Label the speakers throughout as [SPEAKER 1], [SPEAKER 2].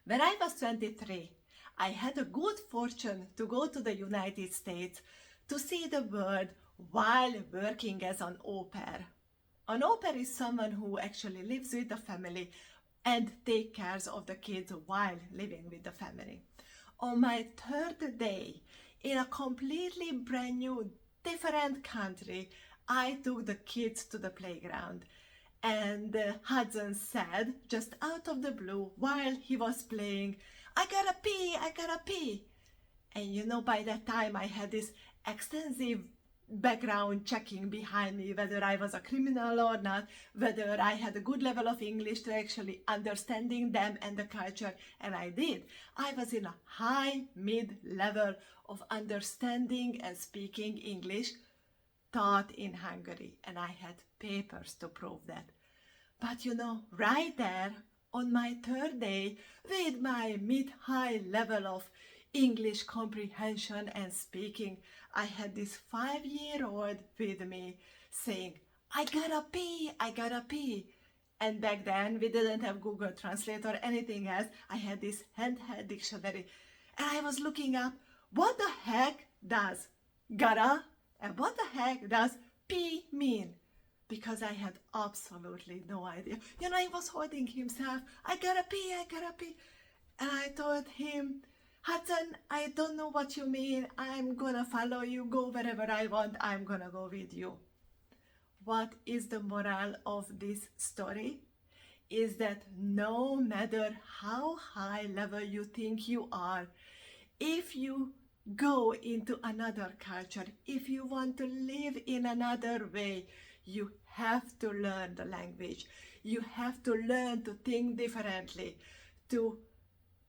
[SPEAKER 1] When I was 23, I had a good fortune to go to the United States to see the world while working as an au pair. An au pair is someone who actually lives with the family and takes care of the kids while living with the family. On my third day, in a completely brand new, different country, I took the kids to the playground. And Hudson said, just out of the blue, while he was playing, I gotta pee, I gotta pee. And by that time I had this extensive background checking behind me, whether I was a criminal or not, whether I had a good level of English to actually understanding them and the culture, and I did. I was in a high mid-level of understanding and speaking English taught in Hungary, and I had papers to prove that. But right there on my third day, with my mid-high level of English comprehension and speaking, I had this 5-year-old with me saying, I gotta pee, I gotta pee. And back then we didn't have Google Translate or anything else. I had this handheld dictionary and I was looking up, what the heck does gotta and what the heck does pee mean? Because I had absolutely no idea. He was holding himself, I gotta pee, I gotta pee. And I told him, Hudson, I don't know what you mean. I'm gonna follow you, go wherever I want, I'm gonna go with you. What is the moral of this story? Is that no matter how high level you think you are, if you go into another culture, if you want to live in another way, you have to learn the language. You have to learn to think differently, to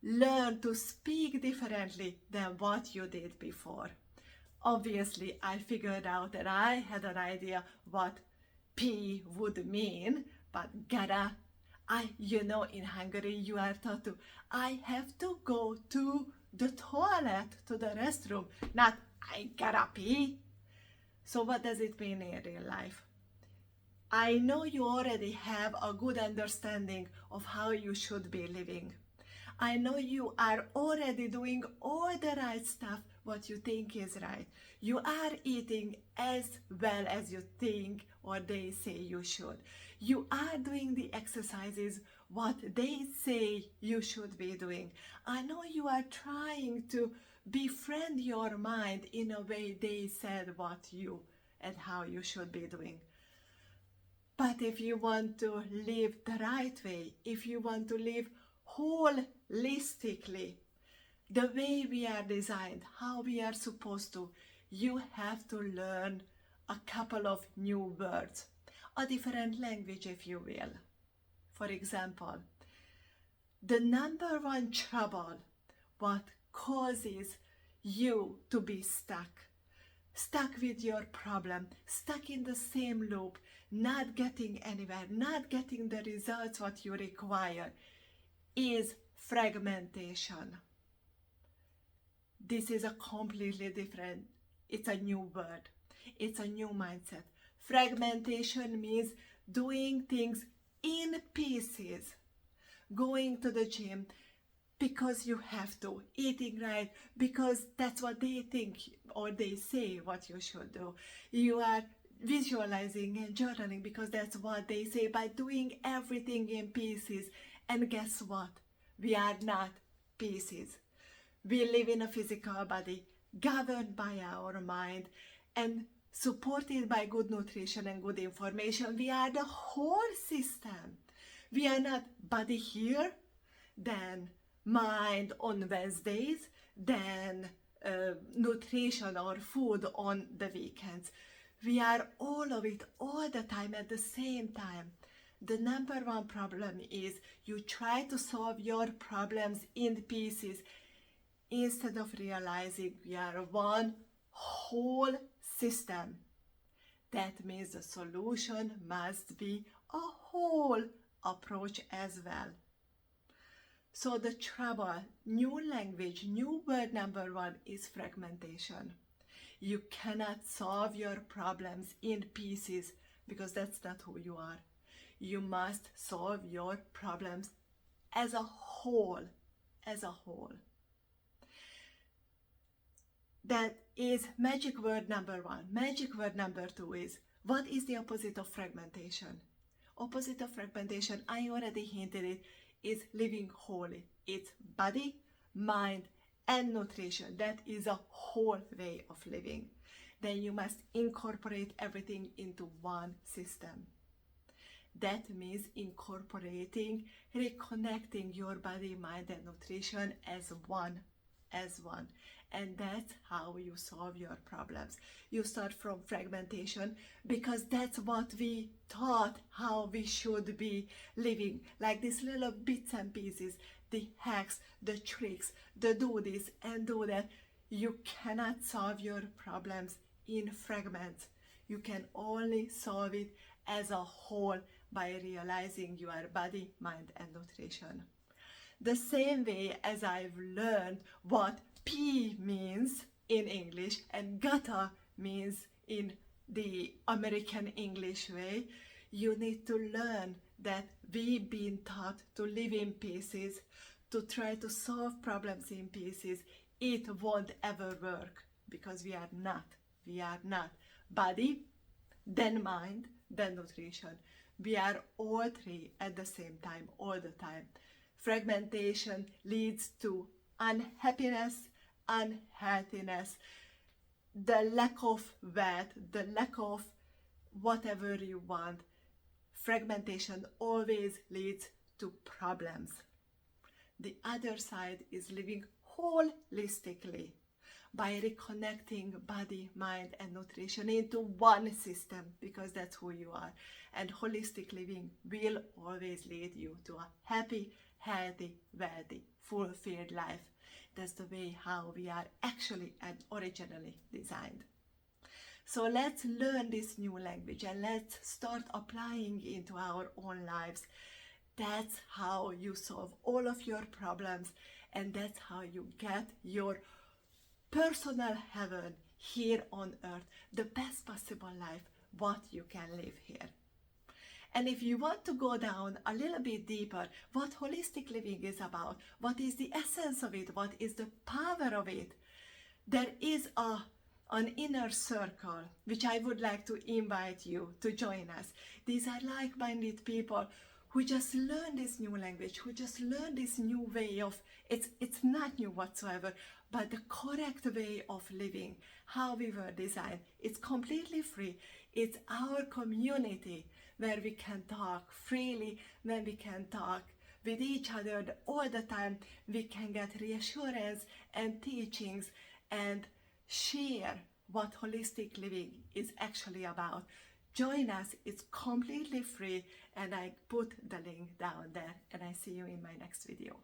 [SPEAKER 1] learn to speak differently than what you did before. Obviously, I figured out that I had an idea what P would mean, but gotta, in Hungary you are taught to, I have to go to the toilet, to the restroom, not I gotta pee. So what does it mean in real life? I know you already have a good understanding of how you should be living. I know you are already doing all the right stuff, what you think is right. You are eating as well as you think or they say you should. You are doing the exercises, what they say you should be doing. I know you are trying to befriend your mind in a way they said what you and how you should be doing. But if you want to live the right way, if you want to live holistically, the way we are designed, how we are supposed to, you have to learn a couple of new words, a different language if you will. For example, the number one trouble, what causes you to be stuck with your problem, stuck in the same loop, not getting anywhere, not getting the results what you require, is fragmentation. This is a completely different, it's a new word, it's a new mindset. Fragmentation means doing things in pieces, going to the gym because you have to, eating right because that's what they think or they say what you should do. You are visualizing and journaling because that's what they say, by doing everything in pieces. And guess what? We are not pieces. We live in a physical body governed by our mind and supported by good nutrition and good information. We are the whole system. We are not body here, then mind on Wednesdays, then nutrition or food on the weekends. We are all of it all the time at the same time. The number one problem is you try to solve your problems in pieces instead of realizing we are one whole system. That means the solution must be a whole approach as well. So the trouble, new language, new word number one is fragmentation. You cannot solve your problems in pieces because that's not who you are. You must solve your problems as a whole. as a whole. That is magic word number one. Magic word number two is, what is the opposite of fragmentation? Opposite of fragmentation, I already hinted it, is living wholly. It's body, mind, and nutrition. That is a whole way of living. Then you must incorporate everything into one system. That means incorporating, reconnecting your body, mind, and nutrition as one. And that's how you solve your problems. You start from fragmentation because that's what we taught how we should be living, like these little bits and pieces, the hacks, the tricks, the do this and do that. You cannot solve your problems in fragments. You can only solve it as a whole by realizing your body, mind, and nutrition. The same way as I've learned what P means in English and gotta means in the American English way, you need to learn that we've been taught to live in pieces, to try to solve problems in pieces. It won't ever work because we are not. Body, then mind, then nutrition. We are all three at the same time, all the time. Fragmentation leads to unhappiness, unhealthiness, the lack of wealth, the lack of whatever you want. Fragmentation always leads to problems. The other side is living holistically by reconnecting body, mind, and nutrition into one system, because that's who you are. And holistic living will always lead you to a happy, healthy, wealthy, fulfilled life. That's the way how we are actually and originally designed. So let's learn this new language and let's start applying it into our own lives. That's how you solve all of your problems, and that's how you get your personal heaven here on earth, the best possible life what you can live here. And if you want to go down a little bit deeper, what holistic living is about, what is the essence of it, what is the power of it, there is an inner circle which I would like to invite you to join us. These are like-minded people who just learn this new language, who just learn this new way of, it's not new whatsoever, but the correct way of living, how we were designed. It's completely free. It's our community where we can talk freely, where we can talk with each other all the time. We can get reassurance and teachings and share what holistic living is actually about. Join us, it's completely free, and I put the link down there, and I see you in my next video.